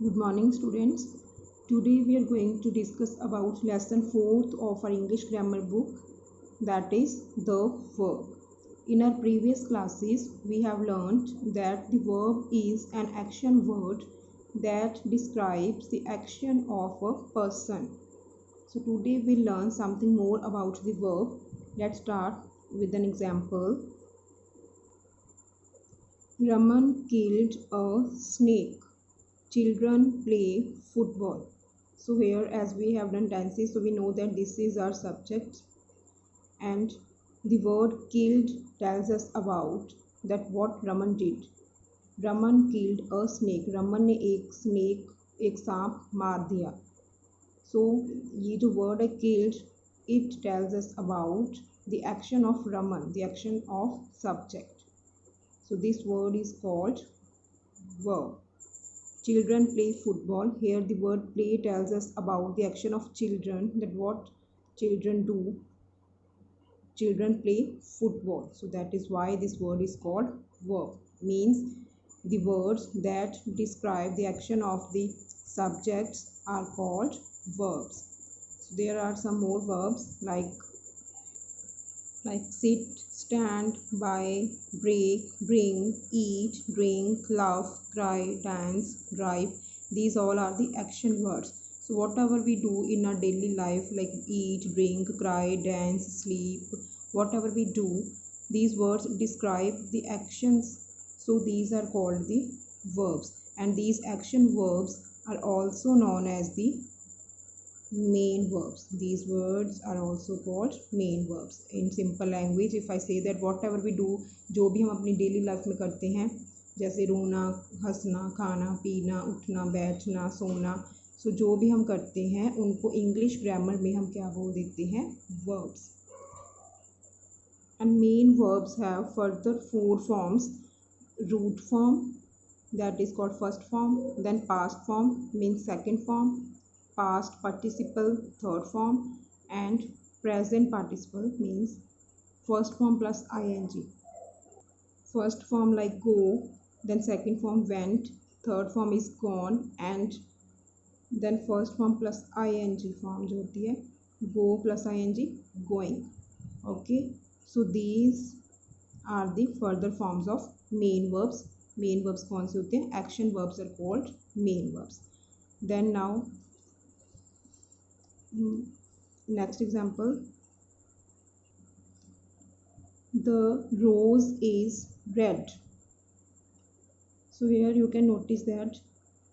Good morning, students. Today we are going to discuss about lesson 4th of our English grammar book, that is the verb. In our previous classes, we have learned that the verb is an action word that describes the action of a person. So today we'll learn something more about the verb. Let's start with an example. Raman killed a snake. Children play football. So here, as we have done tenses, so we know that this is our subject, and the word killed tells us about that what Raman did. Raman killed a snake. Raman ने एक सांप मार दिया. So ये जो word है killed, it tells us about the action of Raman, the action of subject. So this word is called verb. Children play football. Here the word play tells us about the action of children, that what children do. Children play football. So that is why this word is called verb. Means the words that describe the action of the subjects are called verbs. So there are some more verbs like sit, stand, buy, break, bring, eat, drink, laugh, cry, dance, drive. These all are the action words. So whatever we do in our daily life, like eat, drink, cry, dance, sleep, whatever we do, these words describe the actions. So these are called the verbs, and these action verbs are also known as the main verbs. These words are also called main verbs. In simple language, if I say that whatever we do, जो भी हम अपनी daily life में करते हैं, जैसे रोना, हंसना, खाना, पीना, उठना, बैठना, सोना, सो जो भी हम करते हैं उनको इंग्लिश ग्रामर में हम क्या बोल देते हैं? Verbs. And main verbs have further 4 forms. Root form, that is called first form, then past form means second form, past participle third form, and present participle means first form plus ing. First form like go, then second form went, third form is gone, and then first form plus ing form जो होती है go plus ing, going. Okay, so these are the further forms of main verbs. Main verbs कौन से होते हैं? Action verbs are called main verbs. Then now next example, the rose is red. So here you can notice that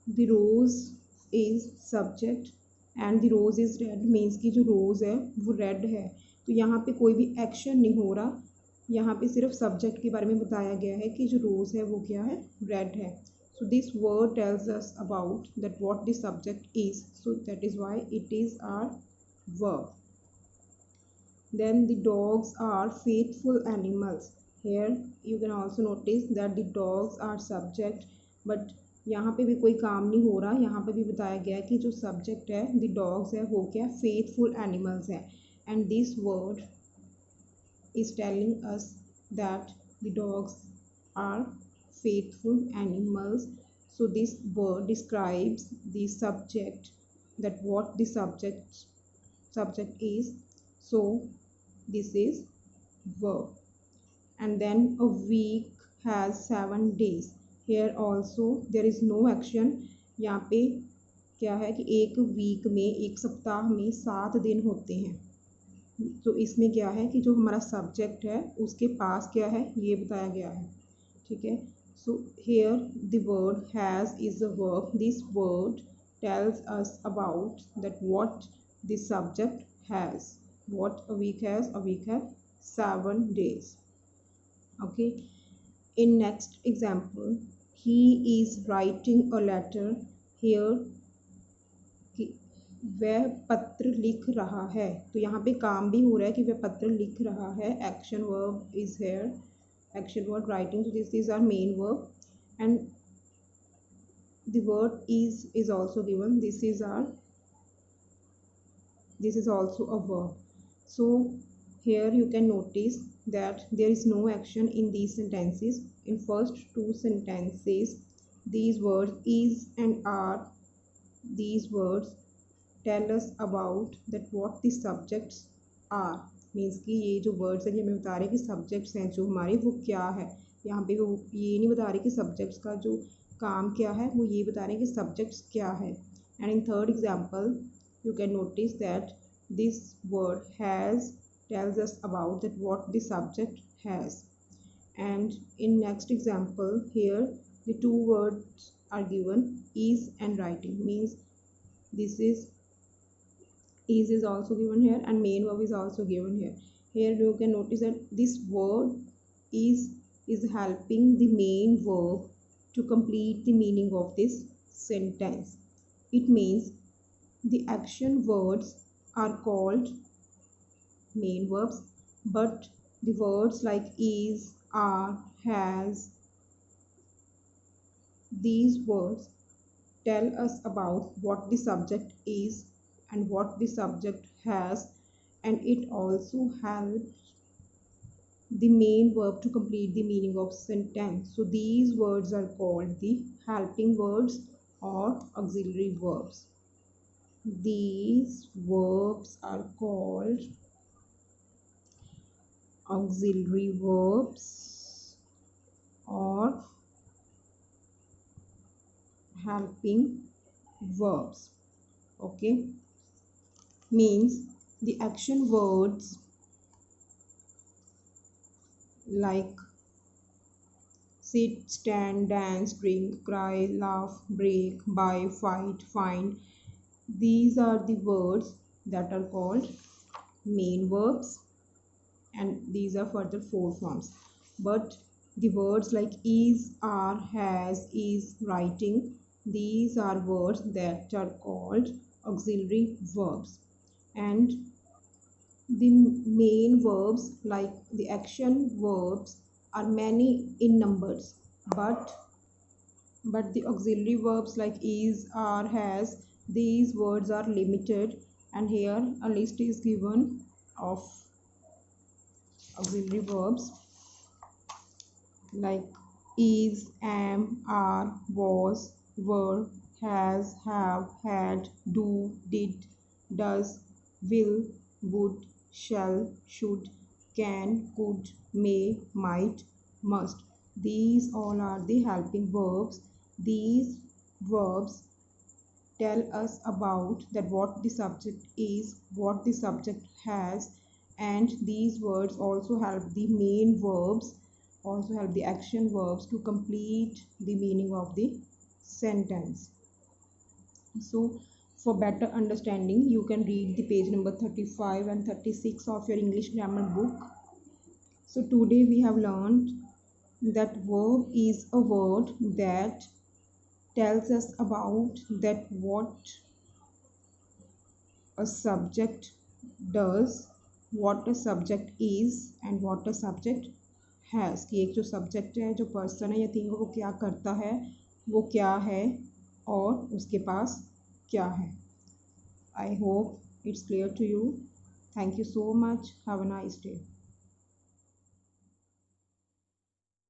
the rose is subject and the rose is red means कि जो rose है वो red है. तो यहाँ पे कोई भी action नहीं हो रहा, यहाँ पे सिर्फ subject के बारे में बताया गया है कि जो rose है वो क्या है? Red है. So this word tells us about that what the subject is. So that is why it is our verb. Then the dogs are faithful animals. Here you can also notice that the dogs are subject, but यहाँ पे भी कोई काम नहीं हो रहा. यहाँ पे भी बताया गया है कि जो subject है the dogs है वो क्या? Faithful animals है. And this word is telling us that the dogs are faithful animals. So this word describes the subject, that what the subject is. So this is verb. And then a week has 7 days. Here also there is no action. यहाँ पे क्या है कि एक week में, एक सप्ताह में 7 दिन होते हैं. तो इसमें क्या है कि जो हमारा सब्जेक्ट है उसके पास क्या है ये बताया गया है. ठीक है. So here the word has is a verb. This word tells us about that what the subject has. What a week has? A week has 7 days. Okay. In next example, he is writing a letter. Here वह पत्र लिख रहा है. तो यहाँ पे काम भी हो रहा है कि वह पत्र लिख रहा है. Action verb is here. Action word writing. So this is our main verb, and the word is also given. This is also a verb. So here you can notice that there is no action in these sentences. In first 2 sentences, these words is and are these words tell us about that what the subjects are। Means कि ये जो words हैं ये हमें बता रहे हैं कि सब्जेक्ट्स हैं जो हमारे वो क्या है। यहाँ पे वो ये नहीं बता रहे कि सब्जेक्ट्स का जो काम क्या है, वो ये बता रहे हैं कि सब्जेक्ट्स क्या है। And in third example you can notice that this word has tells us about that what the subject has। and in next example here the two words are given, is and writing। means this is also given here and main verb is also given here। here you can notice that this word is helping the main verb to complete the meaning of this sentence। it means the action words are called main verbs, but the words like is, are, has, these words tell us about what the subject is and what the subject has, and it also helps the main verb to complete the meaning of sentence। so these words are called the helping words or auxiliary verbs। these verbs are called auxiliary verbs or helping verbs। okay, means the action words like sit, stand, dance, drink, cry, laugh, break, buy, fight, find, these are the words that are called main verbs, and these are further four forms। but the words like is, are, has, is, writing, these are words that are called auxiliary verbs। and the main verbs like the action verbs are many in numbers, but the auxiliary verbs like is, are, has, these words are limited, and here a list is given of auxiliary verbs like is, am, are, was, were, has, have, had, do, did, does, will, would, shall, should, can, could, may, might, must, these all are the helping verbs। these verbs tell us about that what the subject is, what the subject has, and these words also help the main verbs, also help the action verbs to complete the meaning of the sentence। so for better understanding you can read the page number 35 and 36 of your English grammar book। so today we have learned that verb is a word that tells us about that what a subject does, what a subject is, and what a subject has। कि एक जो subject है, जो person है या thing है, वो क्या करता है, वो क्या है, और उसके पास क्या है। I hope it's clear to you. Thank you so much. Have a nice day.